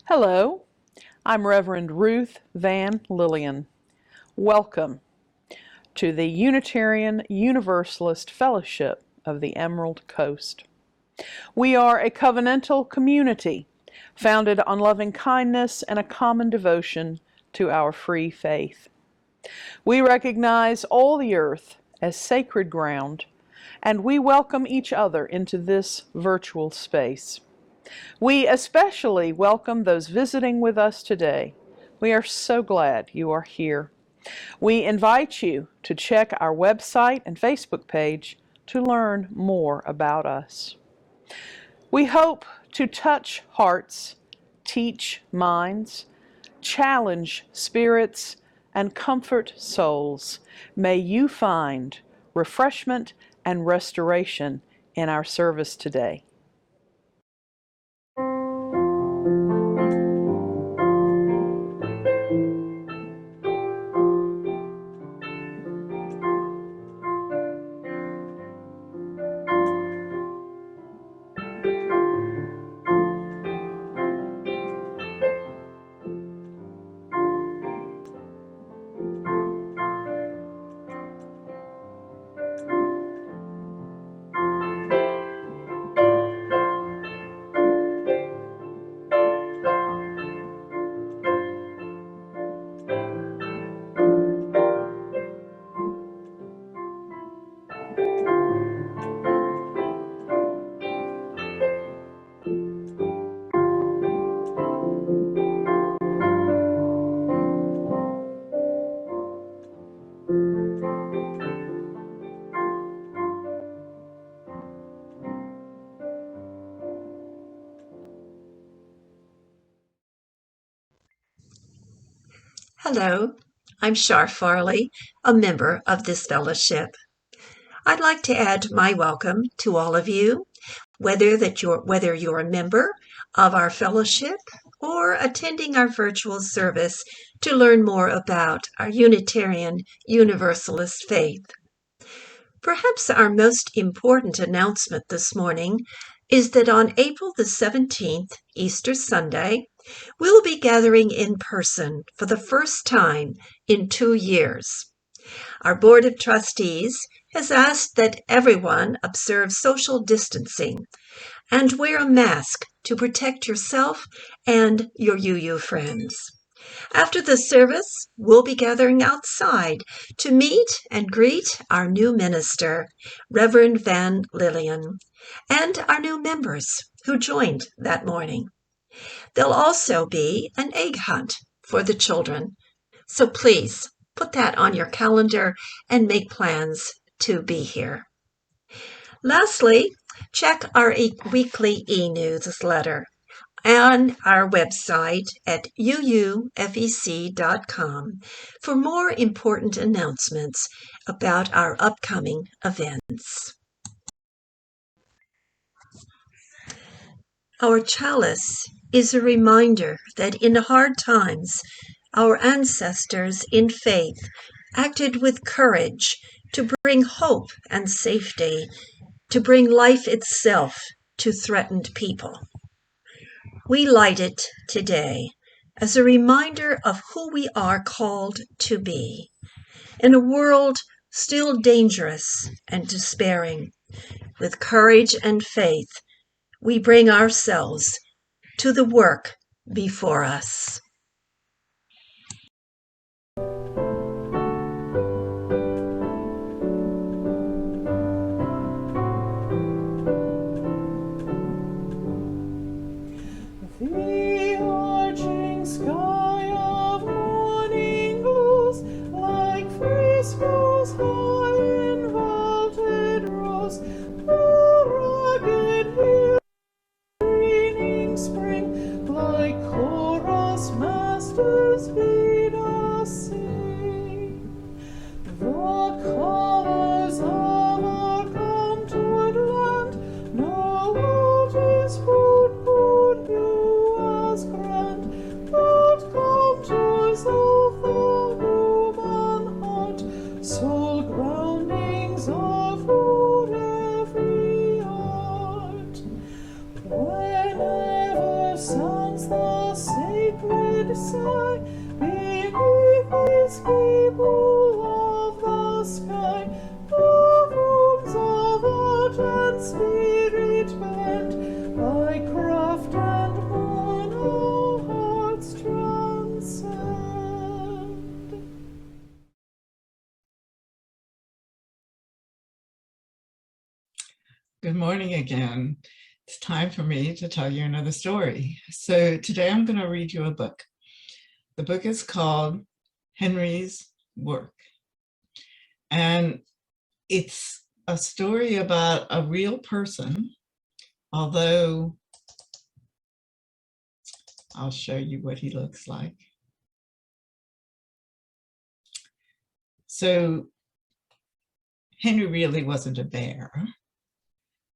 Hello, I'm Reverend Ruth Van Lillian. Welcome to the Unitarian Universalist Fellowship of the Emerald Coast. We are a covenantal community founded on loving kindness and a common devotion to our free faith. We recognize all the earth as sacred ground, and we welcome each other into this virtual space. We especially welcome those visiting with us today. We are so glad you are here. We invite you to check our website and Facebook page to learn more about us. We hope to touch hearts, teach minds, challenge spirits, and comfort souls. May you find refreshment and restoration in our service today. Hello, I'm Shar Farley, a member of this fellowship. I'd like to add my welcome to all of you, whether you're a member of our fellowship or attending our virtual service to learn more about our Unitarian Universalist faith. Perhaps our most important announcement this morning is that on April the 17th, Easter Sunday, we'll be gathering in person for the first time in 2 years. Our Board of Trustees has asked that everyone observe social distancing and wear a mask to protect yourself and your UU friends. After the service, we'll be gathering outside to meet and greet our new minister, Reverend Van Lillian, and our new members who joined that morning. There'll also be an egg hunt for the children, so please put that on your calendar and make plans to be here. Lastly, check our weekly e-newsletter on our website at UUFEC.com for more important announcements about our upcoming events. Our chalice is a reminder that in hard times, our ancestors in faith acted with courage to bring hope and safety, to bring life itself to threatened people. We light it today as a reminder of who we are called to be. In a world still dangerous and despairing, with courage and faith, we bring ourselves to the work before us. The arching sky of morning glows like frescoes high in vaulted rows. The rugged hill greening spring like chorus Good morning again. It's time for me to tell you another story. So today I'm going to read you a book. The book is called Henry's Work. And it's a story about a real person, although I'll show you what he looks like. So Henry really wasn't a bear,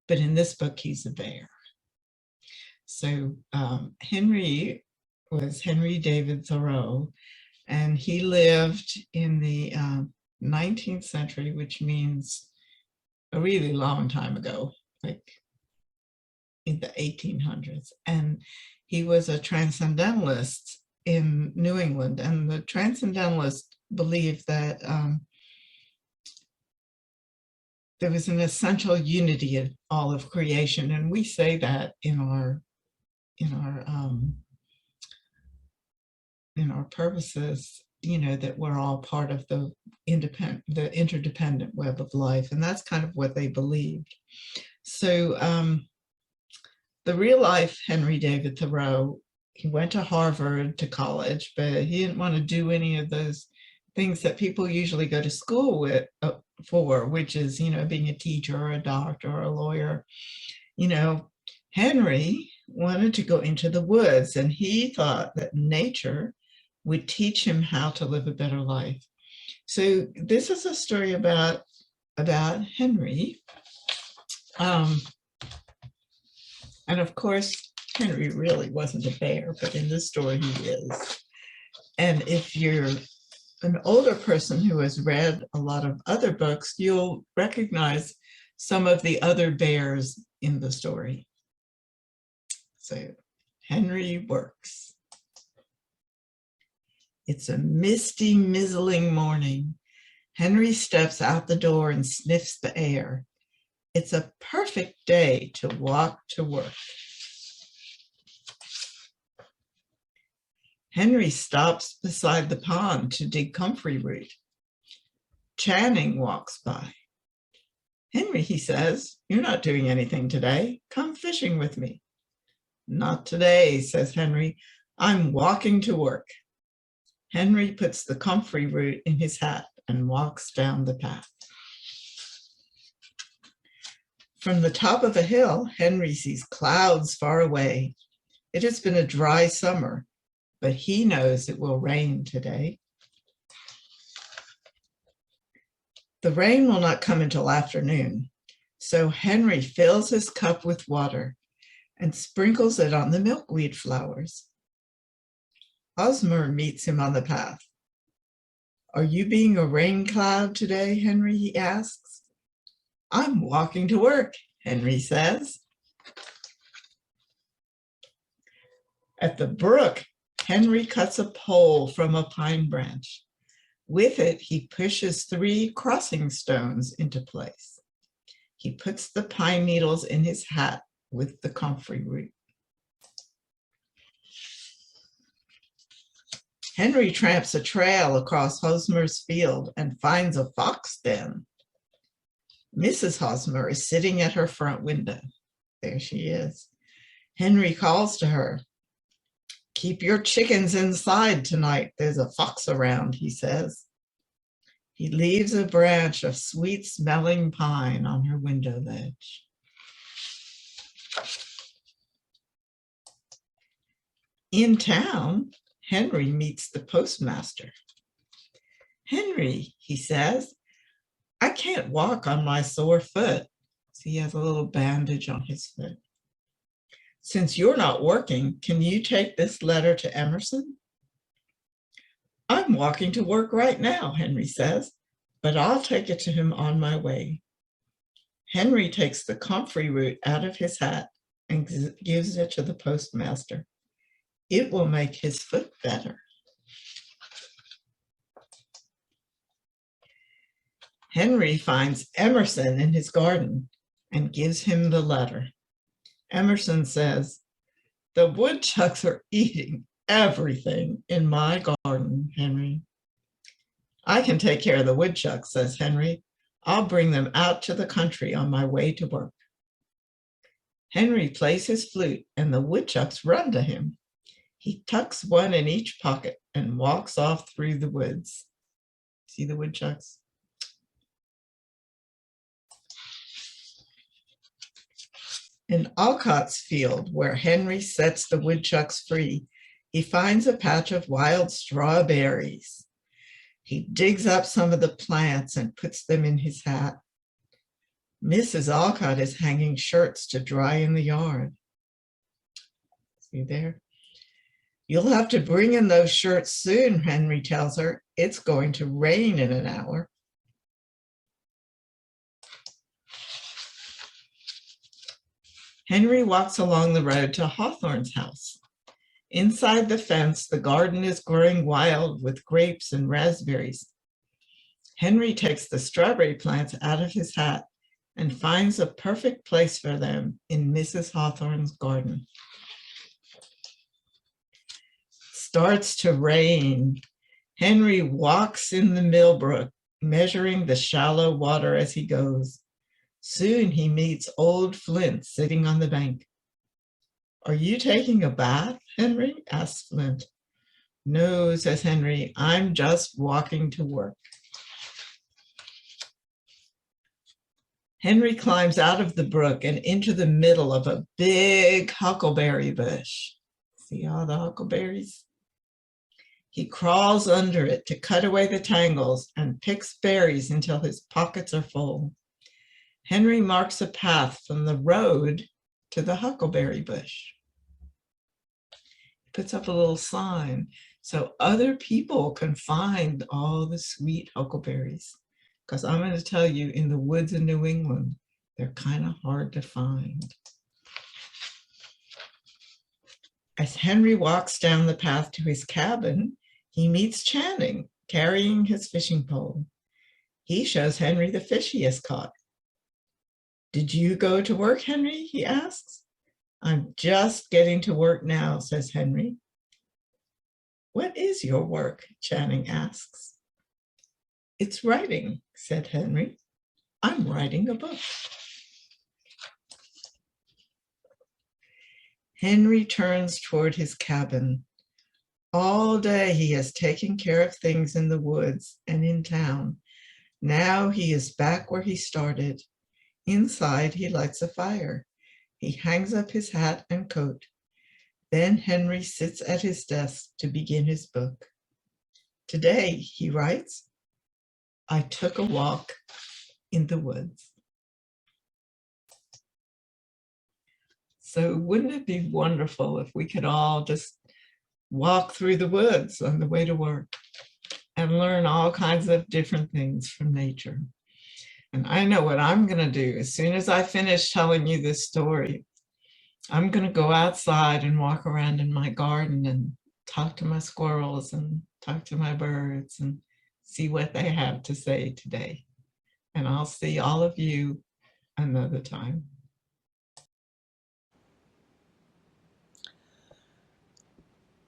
but in this book, he's a bear. So Henry was Henry David Thoreau, and he lived in the 19th century, which means a really long time ago, like in the 1800s. And he was a transcendentalist in New England, and the transcendentalists believed that there was an essential unity in all of creation, and we say that in our purposes, you know, that we're all part of the interdependent web of life, and that's kind of what they believed. So the real life Henry David Thoreau, he went to Harvard to college, but he didn't want to do any of those things that people usually go to school with for, which is, you know, being a teacher or a doctor or a lawyer. You know, Henry wanted to go into the woods, and he thought that nature would teach him how to live a better life. So this is a story about Henry. And of course, Henry really wasn't a bear, but in this story he is. And if you're an older person who has read a lot of other books, you'll recognize some of the other bears in the story. So Henry works. It's a misty, mizzling morning. Henry steps out the door and sniffs the air. It's a perfect day to walk to work. Henry stops beside the pond to dig comfrey root. Channing walks by. Henry, he says, you're not doing anything today. Come fishing with me. Not today, says Henry. I'm walking to work. Henry puts the comfrey root in his hat and walks down the path. From the top of a hill, Henry sees clouds far away. It has been a dry summer, but he knows it will rain today. The rain will not come until afternoon, so Henry fills his cup with water and sprinkles it on the milkweed flowers. Hosmer meets him on the path. Are you being a rain cloud today, Henry, he asks. I'm walking to work, Henry says. At the brook, Henry cuts a pole from a pine branch. With it, he pushes 3 crossing stones into place. He puts the pine needles in his hat with the comfrey root. Henry tramps a trail across Hosmer's field and finds a fox den. Mrs. Hosmer is sitting at her front window. There she is. Henry calls to her. Keep your chickens inside tonight. There's a fox around, he says. He leaves a branch of sweet-smelling pine on her window ledge. In town, Henry meets the postmaster. Henry, he says, I can't walk on my sore foot. So he has a little bandage on his foot. Since you're not working, can you take this letter to Emerson? I'm walking to work right now, Henry says, but I'll take it to him on my way. Henry takes the comfrey root out of his hat and gives it to the postmaster. It will make his foot better. Henry finds Emerson in his garden and gives him the letter. Emerson says, the woodchucks are eating everything in my garden, Henry. I can take care of the woodchucks, says Henry. I'll bring them out to the country on my way to work. Henry plays his flute, and the woodchucks run to him. He tucks one in each pocket and walks off through the woods. See the woodchucks? In Alcott's field, where Henry sets the woodchucks free, he finds a patch of wild strawberries. He digs up some of the plants and puts them in his hat. Mrs. Alcott is hanging shirts to dry in the yard. See there? You'll have to bring in those shirts soon, Henry tells her. It's going to rain in an hour. Henry walks along the road to Hawthorne's house. Inside the fence, the garden is growing wild with grapes and raspberries. Henry takes the strawberry plants out of his hat and finds a perfect place for them in Mrs. Hawthorne's garden. Starts to rain. Henry walks in the Millbrook, measuring the shallow water as he goes. Soon he meets old Flint sitting on the bank. "Are you taking a bath, Henry?" asks Flint. "No," says Henry, "I'm just walking to work." Henry climbs out of the brook and into the middle of a big huckleberry bush. See all the huckleberries? He crawls under it to cut away the tangles and picks berries until his pockets are full. Henry marks a path from the road to the huckleberry bush. He puts up a little sign so other people can find all the sweet huckleberries. Because I'm going to tell you, in the woods in New England, they're kind of hard to find. As Henry walks down the path to his cabin, he meets Channing carrying his fishing pole. He shows Henry the fish he has caught. "Did you go to work, Henry?" he asks. "I'm just getting to work now," says Henry. "What is your work?" Channing asks. "It's writing," said Henry. "I'm writing a book." Henry turns toward his cabin. All day he has taken care of things in the woods and in town. Now he is back where he started. Inside, he lights a fire. He hangs up his hat and coat. Then Henry sits at his desk to begin his book. Today, he writes, "I took a walk in the woods." So wouldn't it be wonderful if we could all just walk through the woods on the way to work and learn all kinds of different things from nature? And I know what I'm going to do. As soon as I finish telling you this story, I'm going to go outside and walk around in my garden and talk to my squirrels and talk to my birds and see what they have to say today. And I'll see all of you another time.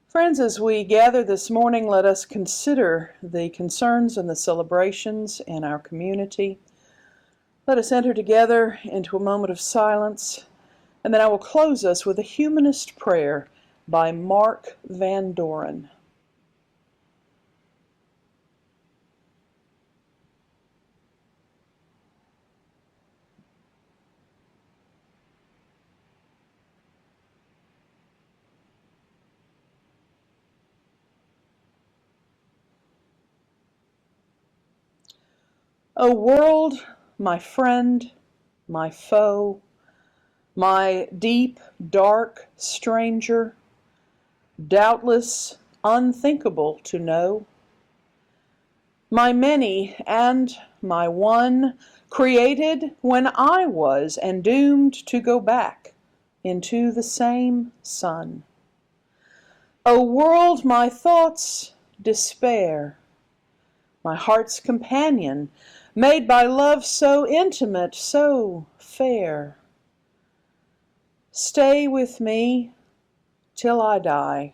Friends, as we gather this morning, let us consider the concerns and the celebrations in our community. Let us enter together into a moment of silence, and then I will close us with a humanist prayer by Mark Van Doren. O world, my friend, my foe, my deep, dark stranger, doubtless unthinkable to know, my many and my one, created when I was and doomed to go back into the same sun. O world, my thoughts' despair, my heart's companion, made by love so intimate, so fair. Stay with me till I die,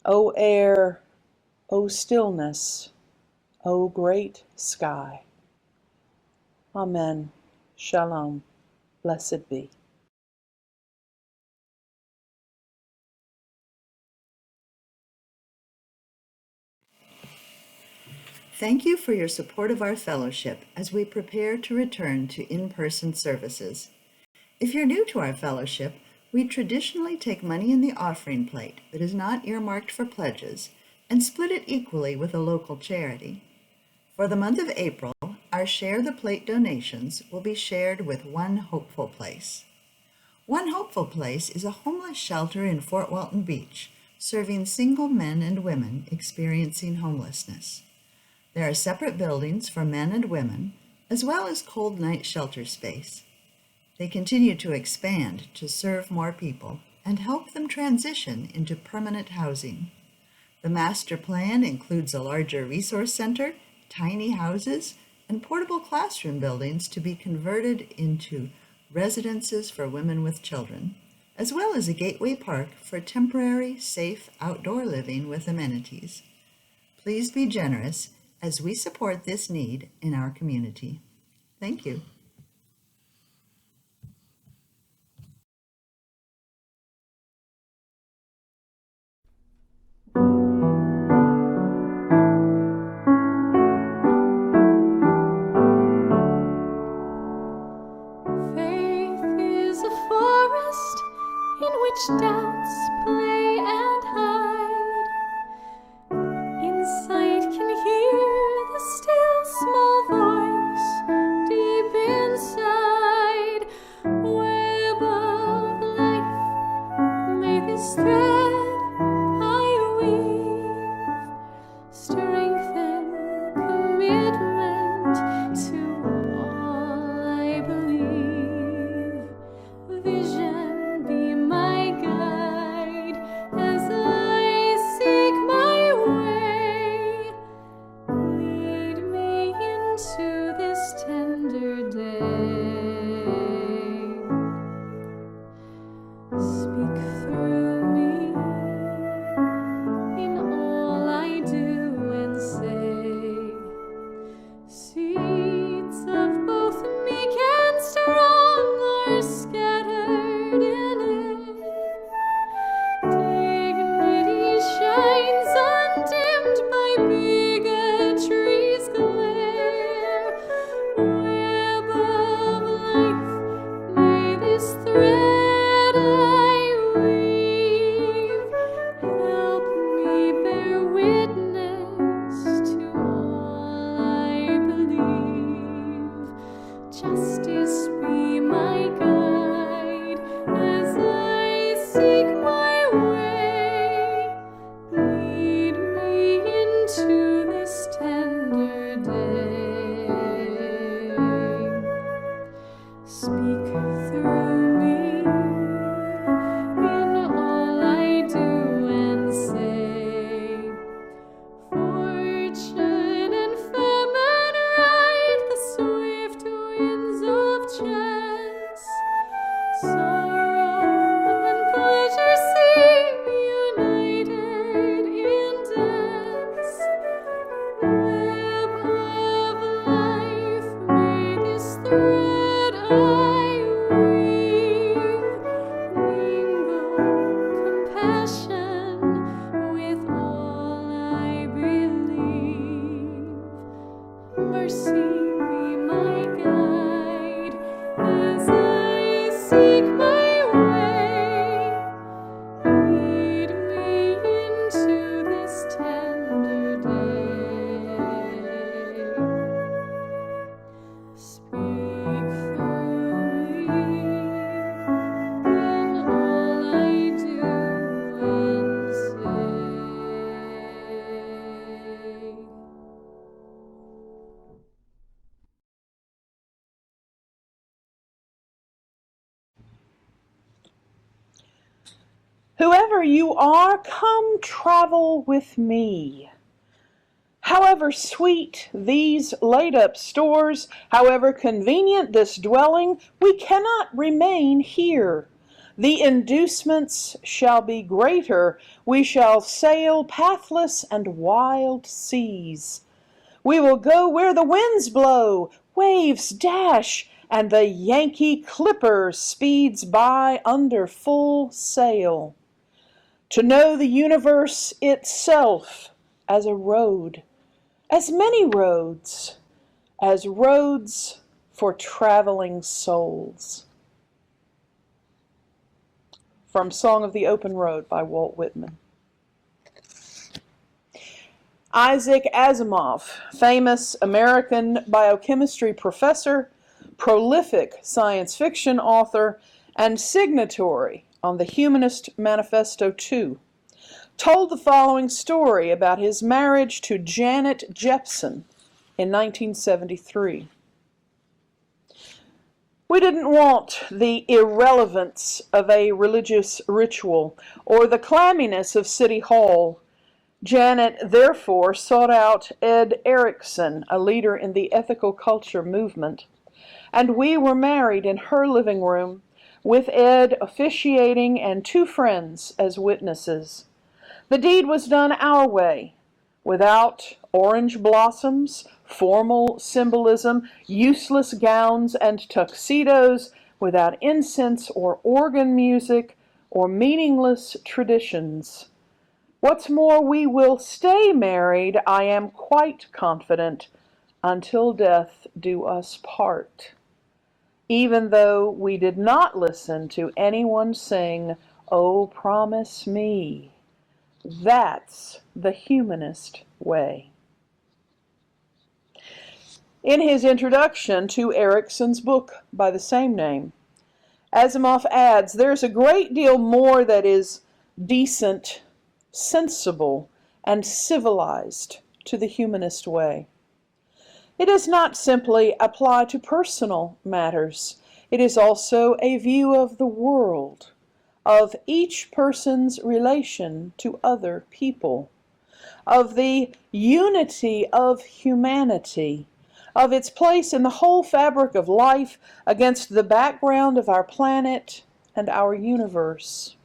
O air, O stillness, O great sky. Amen. Shalom. Blessed be. Thank you for your support of our fellowship as we prepare to return to in-person services. If you're new to our fellowship, we traditionally take money in the offering plate that is not earmarked for pledges and split it equally with a local charity. For the month of April, our Share the Plate donations will be shared with One Hopeful Place. One Hopeful Place is a homeless shelter in Fort Walton Beach, serving single men and women experiencing homelessness. There are separate buildings for men and women, as well as cold night shelter space. They continue to expand to serve more people and help them transition into permanent housing. The master plan includes a larger resource center, tiny houses, and portable classroom buildings to be converted into residences for women with children, as well as a gateway park for temporary, safe outdoor living with amenities. Please be generous as we support this need in our community. Thank you. Faith is a forest in which doubts play and hide. Insight can hear the still small voice deep inside. Web of life, may this thread I weave strengthen commitment to all I believe. Vision be my guide as I seek my way. Lead me into this tender day. Speak through me in all I do and say. Seeds of both meek and strong are scattered in it. Dignity shines undimmed by bigotry's glare. Web of life, may this thread I weave help me bear witness to all I believe. Justice be my guide as I seek my way. Lead me into this tender day. Speak through me in all I do and say. Fortune and famine ride the swift winds of chance. Sorrow and pleasure seem united in dance. Web of life, may this thread I weave mingle compassion with all I believe. Mercy be my guide as I seek my way. Lead me into this tender day. Speak through me in all I do and say. Whoever you are, come travel with me. However sweet these laid-up stores, however convenient this dwelling, we cannot remain here. The inducements shall be greater. We shall sail pathless and wild seas. We will go where the winds blow, waves dash, and the Yankee clipper speeds by under full sail. To know the universe itself as a road, as many roads as roads for traveling souls. From Song of the Open Road by Walt Whitman. Isaac Asimov, famous American biochemistry professor, prolific science fiction author, and signatory on the Humanist Manifesto 2, told the following story about his marriage to Janet Jepson in 1973. We didn't want the irrelevance of a religious ritual or the clamminess of City Hall. Janet therefore sought out Ed Erickson, a leader in the ethical culture movement, and we were married in her living room, with Ed officiating and 2 friends as witnesses. The deed was done our way, without orange blossoms, formal symbolism, useless gowns and tuxedos, without incense or organ music or meaningless traditions. What's more, we will stay married, I am quite confident, until death do us part. Even though we did not listen to anyone sing, "Oh, promise me." That's the humanist way. In his introduction to Erickson's book by the same name, Asimov adds, "There's a great deal more that is decent, sensible, and civilized to the humanist way. It does not simply apply to personal matters. It is also a view of the world, of each person's relation to other people, of the unity of humanity, of its place in the whole fabric of life against the background of our planet and our universe."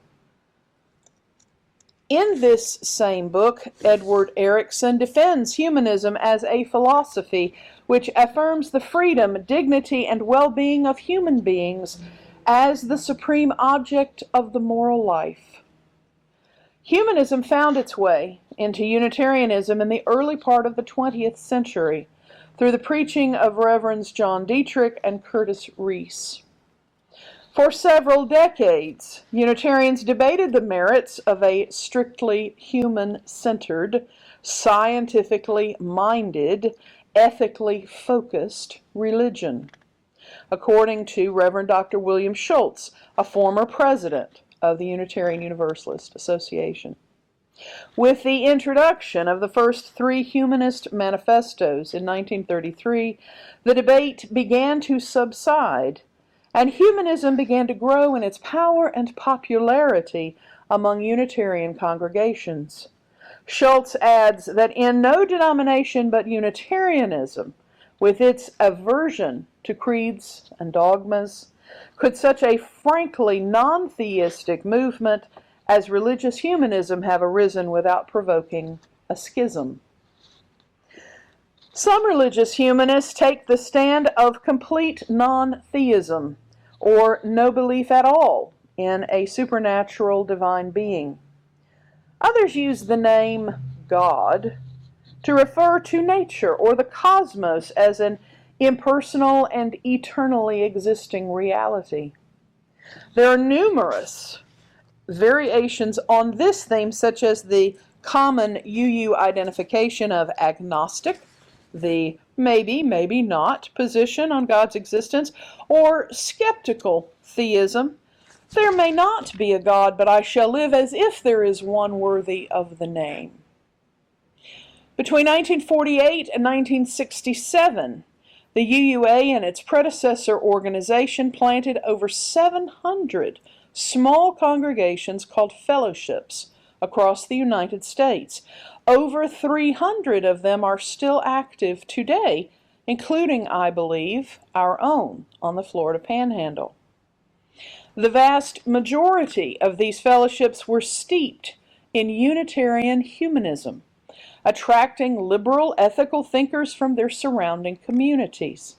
In this same book, Edward Erickson defends humanism as a philosophy which affirms the freedom, dignity, and well-being of human beings as the supreme object of the moral life. Humanism found its way into Unitarianism in the early part of the 20th century through the preaching of Reverends John Dietrich and Curtis Reese. For several decades, Unitarians debated the merits of a strictly human-centered, scientifically minded, ethically focused religion, according to Reverend Dr. William Schultz, a former president of the Unitarian Universalist Association. With the introduction of the first 3 humanist manifestos in 1933, the debate began to subside, and humanism began to grow in its power and popularity among Unitarian congregations. Schultz adds that in no denomination but Unitarianism, with its aversion to creeds and dogmas, could such a frankly non-theistic movement as religious humanism have arisen without provoking a schism. Some religious humanists take the stand of complete non-theism, or no belief at all in a supernatural divine being. Others use the name God to refer to nature or the cosmos as an impersonal and eternally existing reality. There are numerous variations on this theme, such as the common UU identification of agnostic, the maybe, maybe not position on God's existence, or skeptical theism. There may not be a God, but I shall live as if there is one worthy of the name. Between 1948 and 1967, the UUA and its predecessor organization planted over 700 small congregations called fellowships across the United States. Over 300 of them are still active today, including, I believe, our own on the Florida Panhandle. The vast majority of these fellowships were steeped in Unitarian humanism, attracting liberal ethical thinkers from their surrounding communities.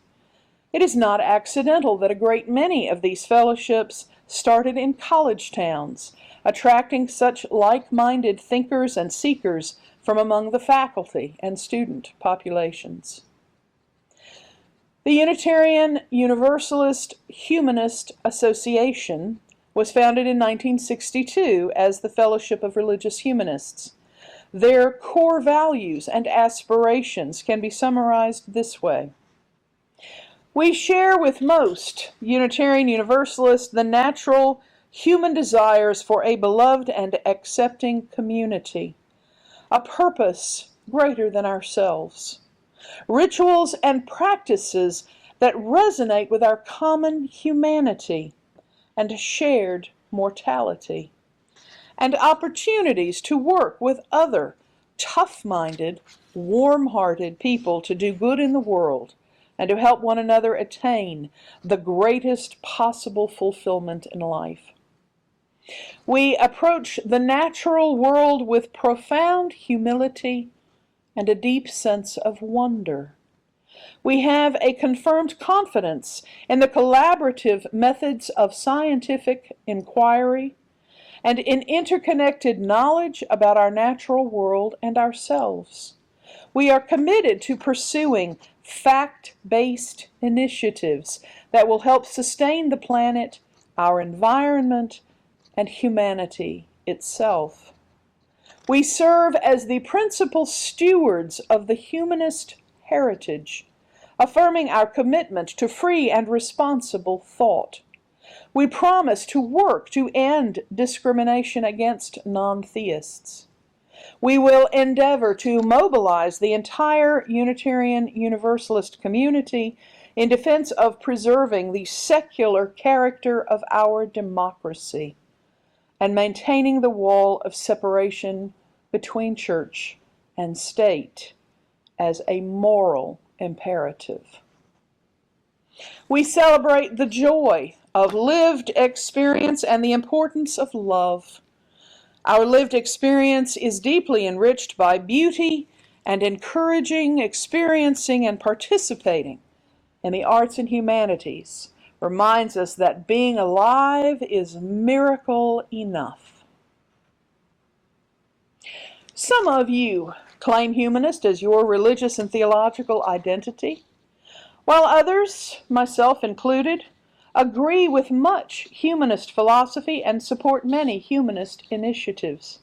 It is not accidental that a great many of these fellowships started in college towns, attracting such like-minded thinkers and seekers from among the faculty and student populations. The Unitarian Universalist Humanist Association was founded in 1962 as the Fellowship of Religious Humanists. Their core values and aspirations can be summarized this way. We share with most Unitarian Universalists the natural human desires for a beloved and accepting community, a purpose greater than ourselves, rituals and practices that resonate with our common humanity and shared mortality, and opportunities to work with other tough-minded, warm-hearted people to do good in the world and to help one another attain the greatest possible fulfillment in life. We approach the natural world with profound humility and a deep sense of wonder. We have a confirmed confidence in the collaborative methods of scientific inquiry and in interconnected knowledge about our natural world and ourselves. We are committed to pursuing fact-based initiatives that will help sustain the planet, our environment, and humanity itself. We serve as the principal stewards of the humanist heritage, affirming our commitment to free and responsible thought. We promise to work to end discrimination against non-theists. We will endeavor to mobilize the entire Unitarian Universalist community in defense of preserving the secular character of our democracy and maintaining the wall of separation between church and state as a moral imperative. We celebrate the joy of lived experience and the importance of love. Our lived experience is deeply enriched by beauty, and encouraging, experiencing, and participating in the arts and humanities reminds us that being alive is miracle enough. Some of you claim humanist as your religious and theological identity, while others, myself included, agree with much humanist philosophy and support many humanist initiatives.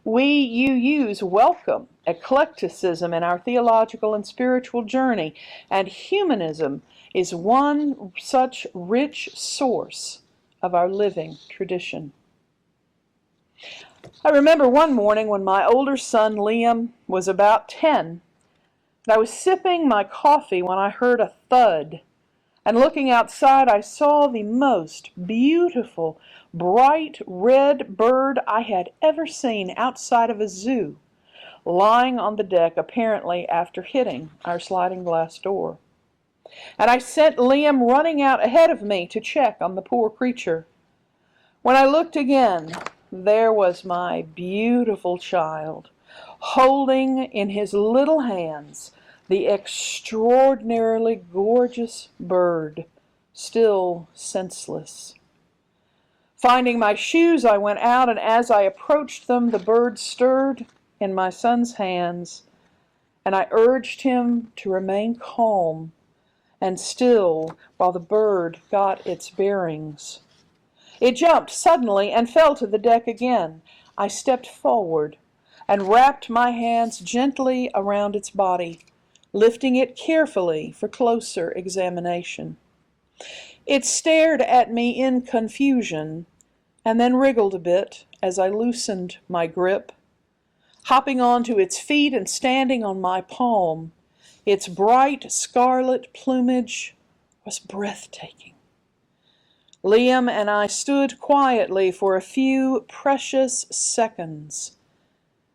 We UUs welcome eclecticism in our theological and spiritual journey, and humanism is one such rich source of our living tradition. I remember one morning when my older son Liam was about 10, and I was sipping my coffee when I heard a thud. And looking outside, I saw the most beautiful, bright red bird I had ever seen outside of a zoo, lying on the deck, apparently after hitting our sliding glass door. And I sent Liam running out ahead of me to check on the poor creature. When I looked again, there was my beautiful child, holding in his little hands the extraordinarily gorgeous bird, still senseless. Finding my shoes, I went out, and as I approached them, the bird stirred in my son's hands, and I urged him to remain calm and still while the bird got its bearings. It jumped suddenly and fell to the deck again. I stepped forward and wrapped my hands gently around its body, lifting it carefully for closer examination. It stared at me in confusion and then wriggled a bit as I loosened my grip. Hopping onto its feet and standing on my palm, its bright scarlet plumage was breathtaking. Liam and I stood quietly for a few precious seconds,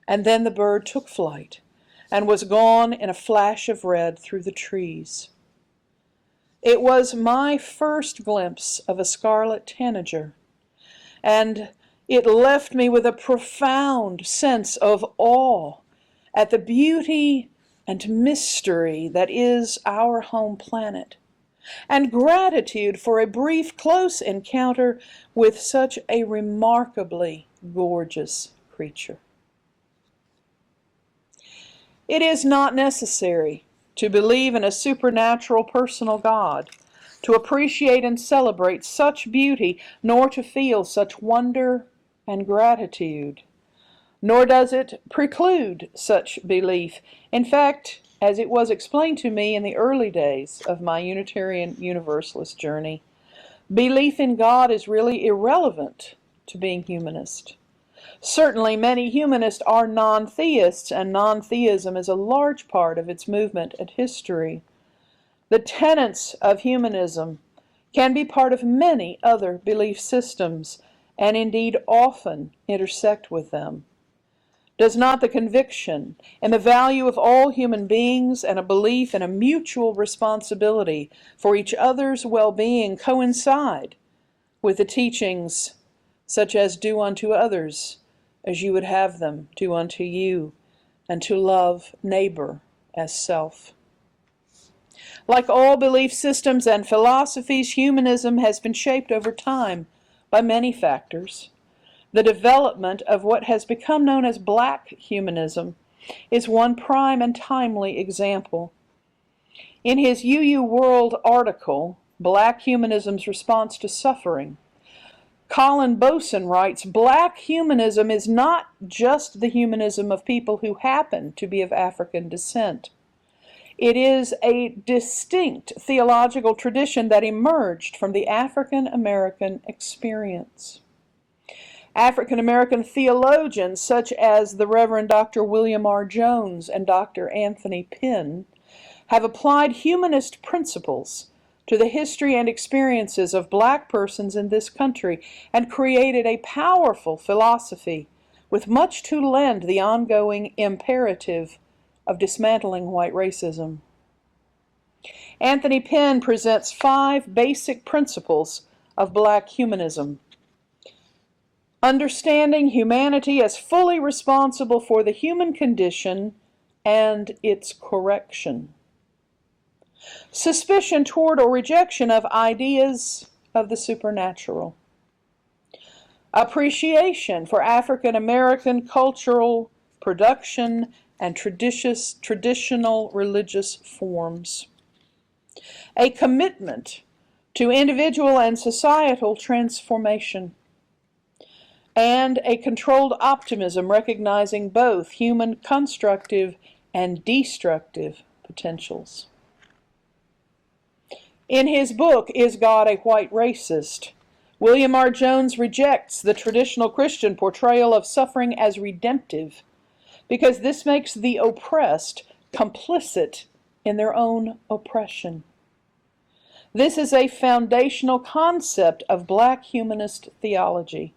and then the bird took flight and was gone in a flash of red through the trees. It was my first glimpse of a scarlet tanager, and it left me with a profound sense of awe at the beauty and mystery that is our home planet, and gratitude for a brief, close encounter with such a remarkably gorgeous creature. It is not necessary to believe in a supernatural personal God, to appreciate and celebrate such beauty, nor to feel such wonder and gratitude. Nor does it preclude such belief. In fact, as it was explained to me in the early days of my Unitarian Universalist journey, belief in God is really irrelevant to being humanist. Certainly, many humanists are non-theists, and non-theism is a large part of its movement and history. The tenets of humanism can be part of many other belief systems, and indeed often intersect with them. Does not the conviction in the value of all human beings and a belief in a mutual responsibility for each other's well-being coincide with the teachings such as do unto others as you would have them do unto you, and to love neighbor as self? Like all belief systems and philosophies, humanism has been shaped over time by many factors. The development of what has become known as black humanism is one prime and timely example. In his UU World article, Black Humanism's Response to Suffering, Colin Boson writes, "Black humanism is not just the humanism of people who happen to be of African descent. It is a distinct theological tradition that emerged from the African American experience. African American theologians such as the Reverend Dr. William R. Jones and Dr. Anthony Pinn have applied humanist principles to the history and experiences of black persons in this country and created a powerful philosophy with much to lend the ongoing imperative of dismantling white racism." Anthony Pinn presents 5 basic principles of black humanism. Understanding humanity as fully responsible for the human condition and its correction. Suspicion toward or rejection of ideas of the supernatural. Appreciation for African American cultural production and traditional religious forms. A commitment to individual and societal transformation. And a controlled optimism recognizing both human constructive and destructive potentials. In his book, Is God a White Racist?, William R. Jones rejects the traditional Christian portrayal of suffering as redemptive because this makes the oppressed complicit in their own oppression. This is a foundational concept of black humanist theology.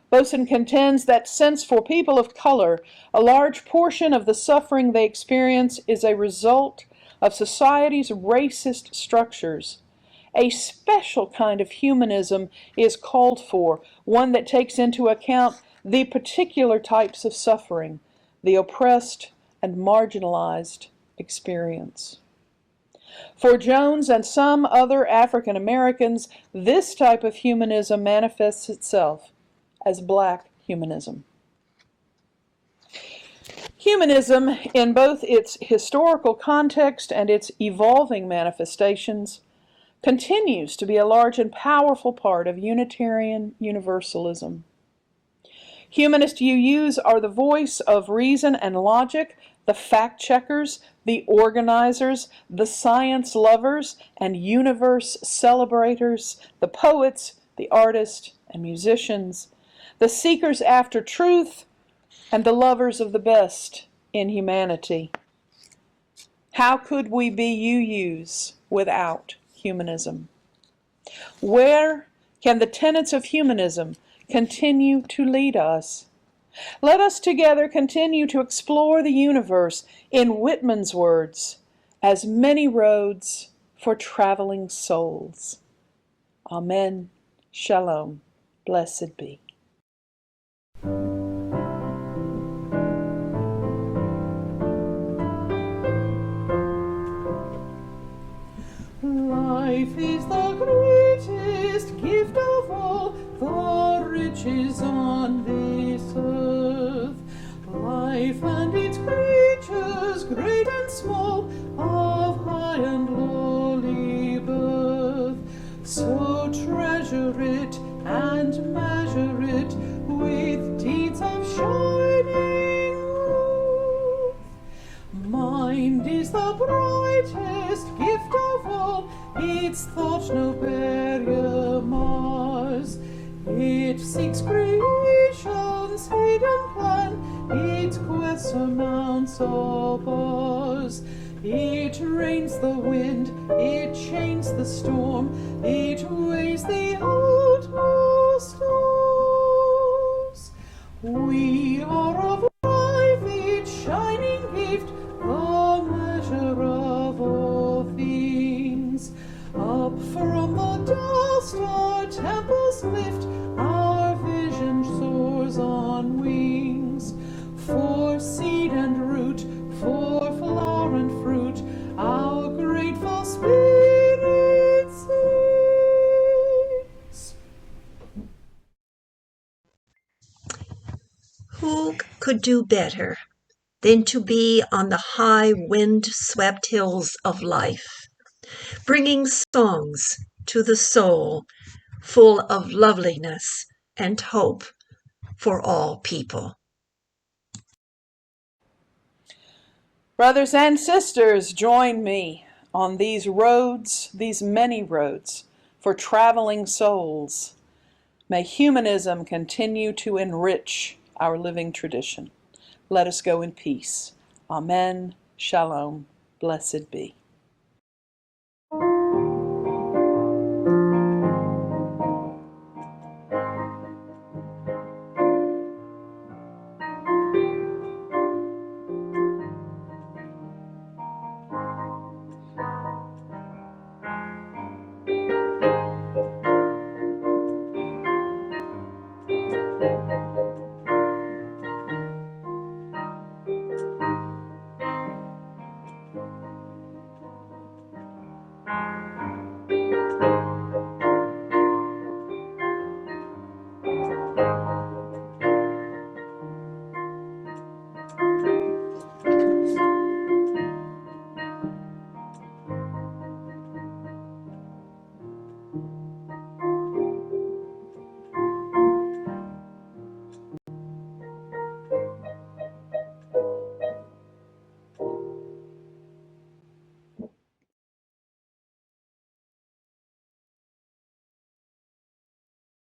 Boson contends that since for people of color, a large portion of the suffering they experience is a result of society's racist structures, a special kind of humanism is called for, one that takes into account the particular types of suffering the oppressed and marginalized experience. For Jones and some other African Americans, this type of humanism manifests itself as black humanism. Humanism, in both its historical context and its evolving manifestations, continues to be a large and powerful part of Unitarian Universalism. Humanist UUs are the voice of reason and logic, the fact-checkers, the organizers, the science lovers and universe celebrators, the poets, the artists and musicians, the seekers after truth, and the lovers of the best in humanity. How could we be UUs without humanism? Where can the tenets of humanism continue to lead us? Let us together continue to explore the universe, in Whitman's words, as many roads for traveling souls. Amen. Shalom. Blessed be. Life is the greatest gift of all the riches on this earth. Life and its creatures great and small, of high and lowly birth. So treasure it and measure it with deeds of shining worth. Mind is the brightest gift of all, its thought no barrier mars. It seeks creation's hidden plan, it quests surmounts all bars. It rains the wind, it chains the storm, it weighs the utmost stars. We are of life, its shining gift, the measure of all things. Up from the dust our temples lift, our vision soars on wings. For seed and root, for flower and fruit, our grateful spirit sings. Who could do better than to be on the high wind-swept hills of life, bringing songs to the soul full of loveliness and hope for all people? Brothers and sisters, join me on these roads, these many roads, for traveling souls. May humanism continue to enrich our living tradition. Let us go in peace. Amen. Shalom. Blessed be.